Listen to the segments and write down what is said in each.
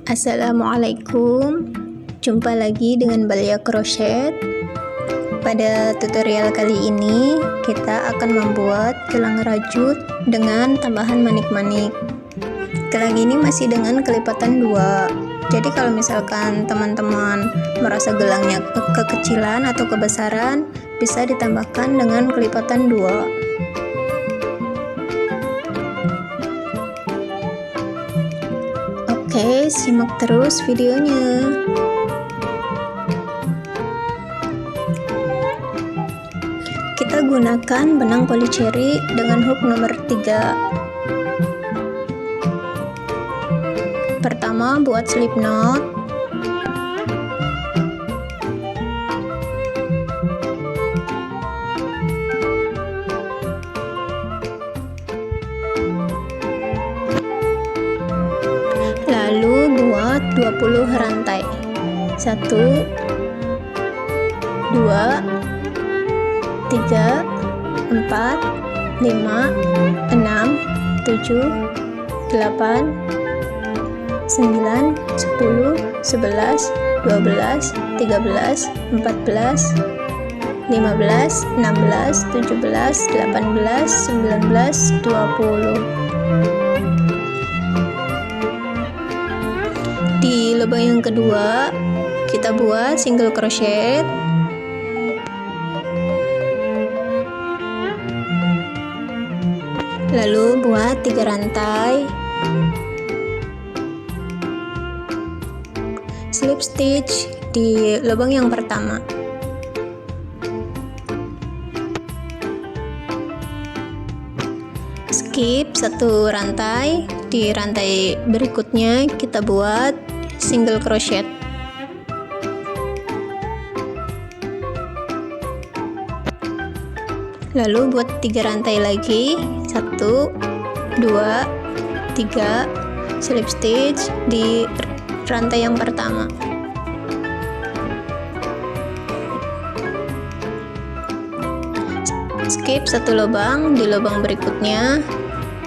Assalamualaikum, jumpa lagi dengan Balia Crochet. Pada tutorial kali ini kita akan membuat gelang rajut dengan tambahan manik-manik. Gelang ini masih dengan kelipatan 2. Jadi kalau misalkan teman-teman merasa gelangnya kekecilan atau kebesaran, bisa ditambahkan dengan kelipatan 2. Oke, simak terus videonya. Kita gunakan benang polycherry dengan hook nomor 3. Pertama, buat slip knot. Lalu buat 20 rantai. 1 2 3 4 5 6 7 8 9 10 11 12 13 14 15 16 17 18 19 20. Di lubang yang kedua kita buat single crochet, lalu buat 3 rantai, slip stitch di lubang yang pertama. Skip 1 rantai, di rantai berikutnya kita buat single crochet. Lalu buat 3 rantai lagi, 1 2 3, slip stitch di rantai yang pertama. Skip 1 lubang, di lubang berikutnya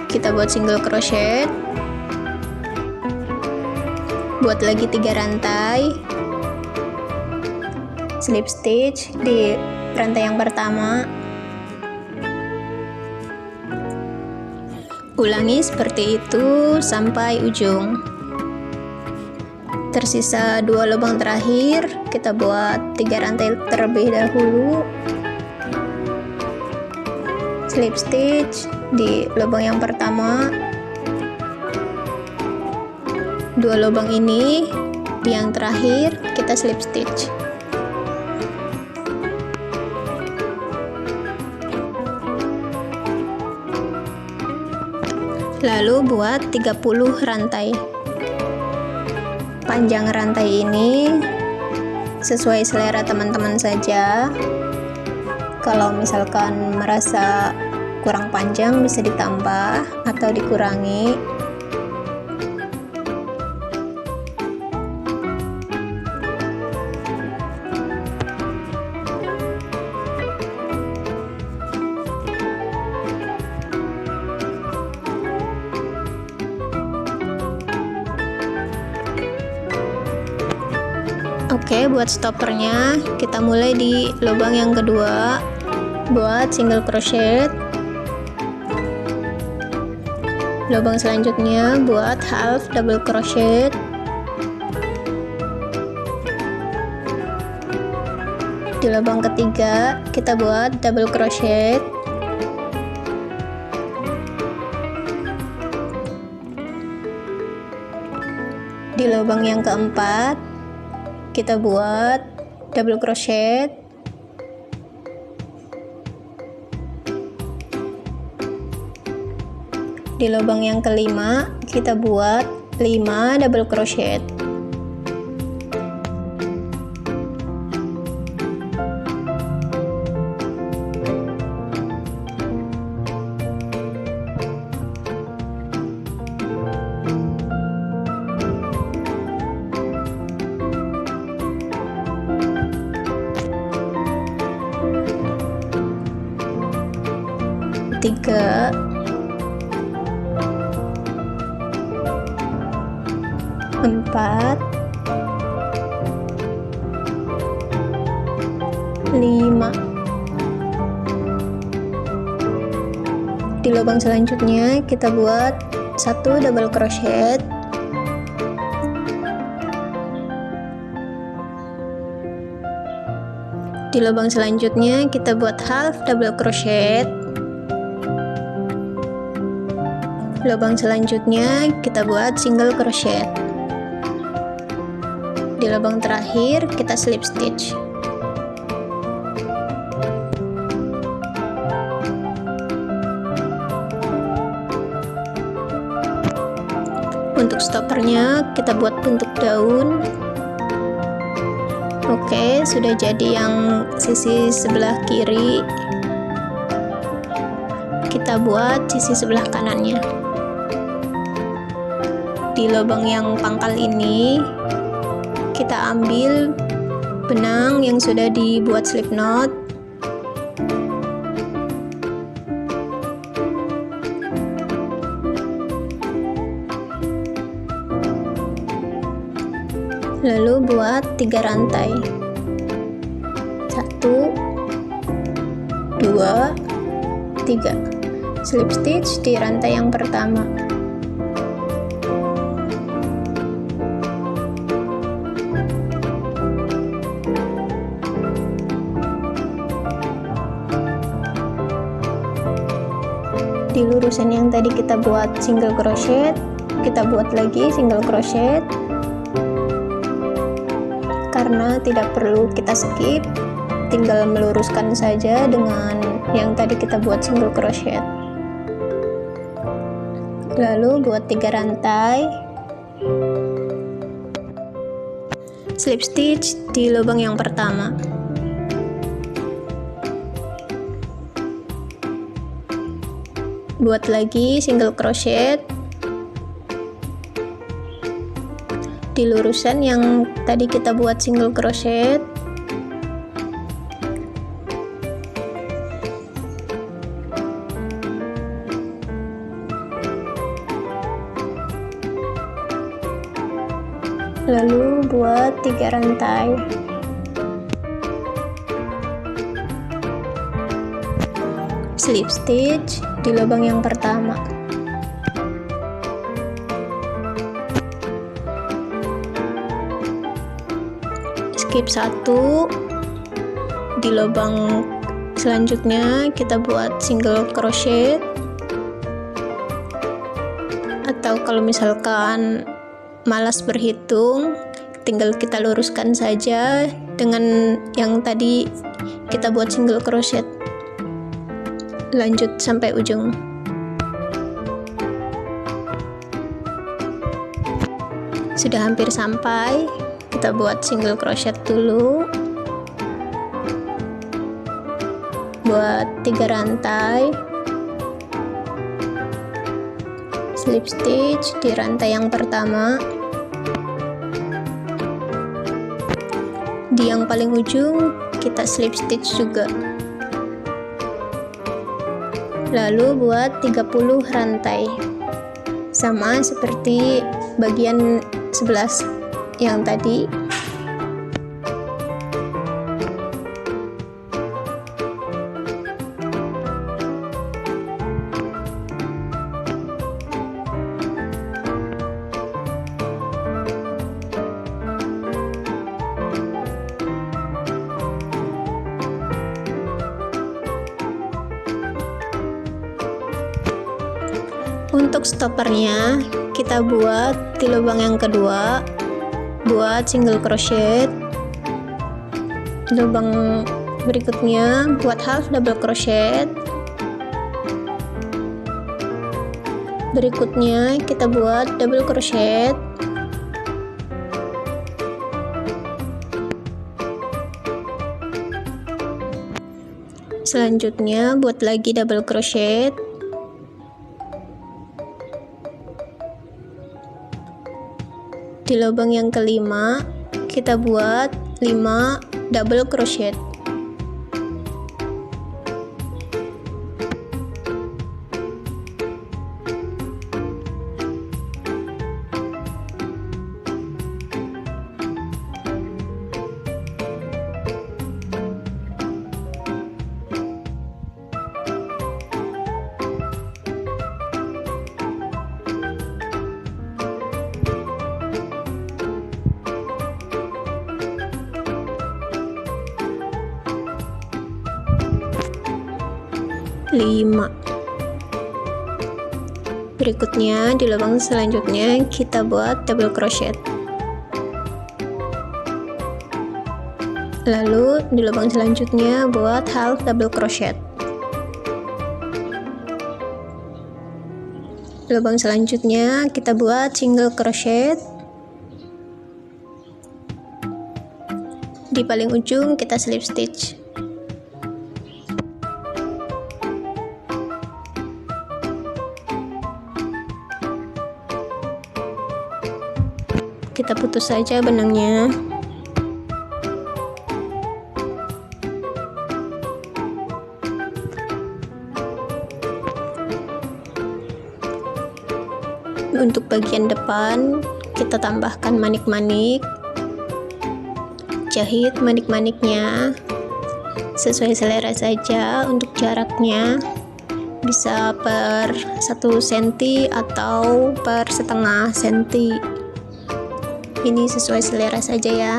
kita buat single crochet. Buat lagi 3 rantai, slip stitch di rantai yang pertama. Ulangi seperti itu sampai ujung. Tersisa 2 lubang terakhir, kita buat 3 rantai terlebih dahulu, slip stitch di lubang yang pertama. 2 lubang ini di yang terakhir kita slip stitch. Lalu buat 30 rantai. Panjang rantai ini sesuai selera teman-teman saja. Kalau misalkan merasa kurang panjang bisa ditambah atau dikurangi. Oke, buat stoppernya kita mulai di lubang yang kedua, buat single crochet. Lubang selanjutnya buat half double crochet. Di lubang ketiga kita buat double crochet. Di lubang yang keempat kita buat double crochet. Di lubang yang kelima kita buat 5 double crochet. 4, 5. Di lubang selanjutnya kita buat 1 double crochet, di lubang selanjutnya kita buat half double crochet, lubang selanjutnya kita buat single crochet, di lubang terakhir kita slip stitch. Untuk stoppernya kita buat bentuk daun. Oke, sudah jadi yang sisi sebelah kiri. Kita buat sisi sebelah kanannya. Di lubang yang pangkal ini kita ambil benang yang sudah dibuat slip knot. Lalu buat 3 rantai, 1, 2, 3, slip stitch di rantai yang pertama, di lurusan yang tadi kita buat single crochet, kita buat lagi single crochet. Karena tidak perlu kita skip, tinggal meluruskan saja dengan yang tadi kita buat single crochet. Lalu buat 3 rantai, slip stitch di lubang yang pertama, buat lagi single crochet di lurusan yang tadi kita buat single crochet, lalu buat 3 rantai, slip stitch di lubang yang pertama, skip 1, di lubang selanjutnya kita buat single crochet, atau kalau misalkan malas berhitung tinggal kita luruskan saja dengan yang tadi kita buat single crochet, lanjut sampai ujung. Sudah hampir sampai, kita buat single crochet dulu, buat 3 rantai, slip stitch di rantai yang pertama, di yang paling ujung kita slip stitch juga, lalu buat 30 rantai, sama seperti bagian sebelah yang tadi. Untuk stoppernya kita buat di lubang yang kedua, buat single crochet, lubang berikutnya buat half double crochet, berikutnya kita buat double crochet, selanjutnya buat lagi double crochet, di lubang yang kelima kita buat 5 double crochet, 5. Berikutnya di lubang selanjutnya kita buat double crochet. Lalu di lubang selanjutnya buat half double crochet. Lubang selanjutnya kita buat single crochet. Di paling ujung kita slip stitch. Kita putus saja benangnya. Untuk bagian depan kita tambahkan manik-manik. Jahit manik-maniknya sesuai selera saja. Untuk jaraknya bisa per 1 cm atau per setengah cm. Ini sesuai selera saja ya.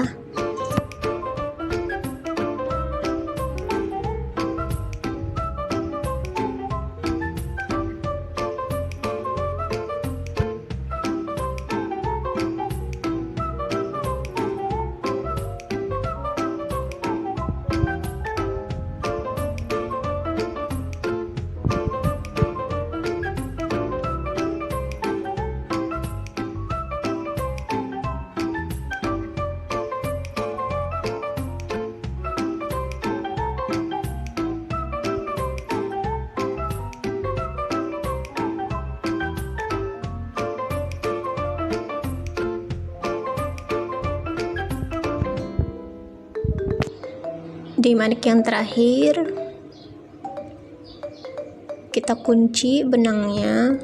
Di manik yang terakhir kita kunci benangnya.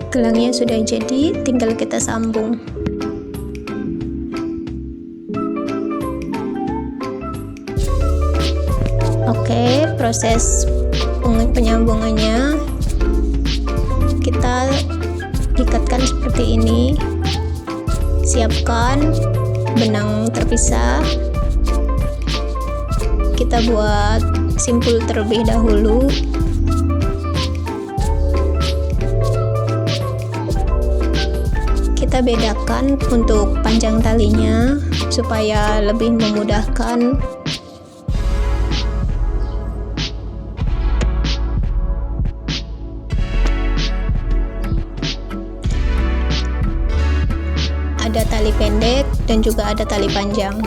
Gelangnya sudah jadi, tinggal kita sambung. Oke, proses penyambungannya kita ikatkan seperti ini. Siapkan benang terpisah. Kita buat simpul terlebih dahulu. Kita bedakan untuk panjang talinya supaya lebih memudahkan. Ada tali pendek dan juga ada tali panjang.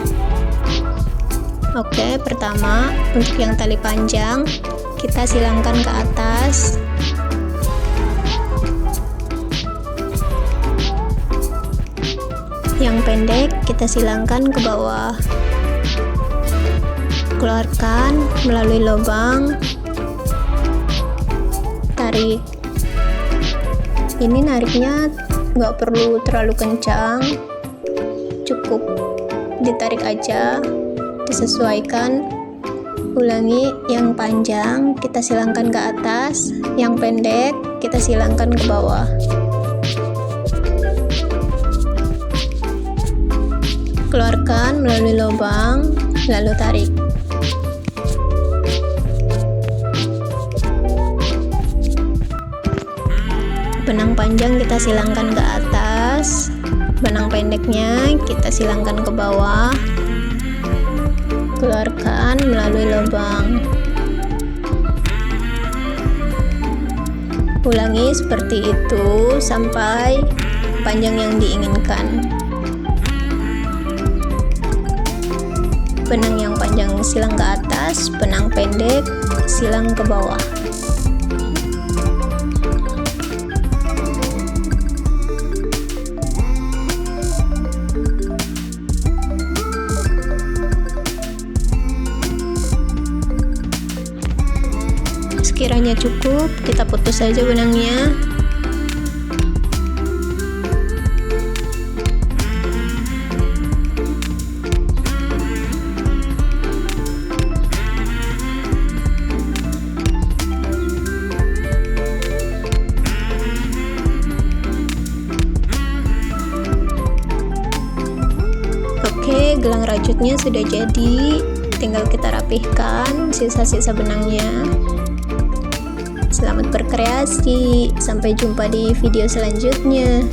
Oke, pertama untuk yang tali panjang kita silangkan ke atas. Yang pendek kita silangkan ke bawah. Keluarkan melalui lubang, tarik. Ini nariknya nggak perlu terlalu kencang, cukup ditarik aja, disesuaikan. Ulangi, yang panjang kita silangkan ke atas, yang pendek kita silangkan ke bawah. Keluarkan melalui lubang, lalu tarik. Benang panjang kita silangkan ke atas, benang pendeknya kita silangkan ke bawah. Keluarkan melalui lubang. Ulangi seperti itu sampai panjang yang diinginkan. Benang yang panjang silang ke atas, benang pendek silang ke bawah. Sekiranya cukup, kita putus saja benangnya. gelang rajutnya sudah jadi, tinggal kita rapihkan sisa-sisa benangnya. Selamat berkreasi, sampai jumpa di video selanjutnya.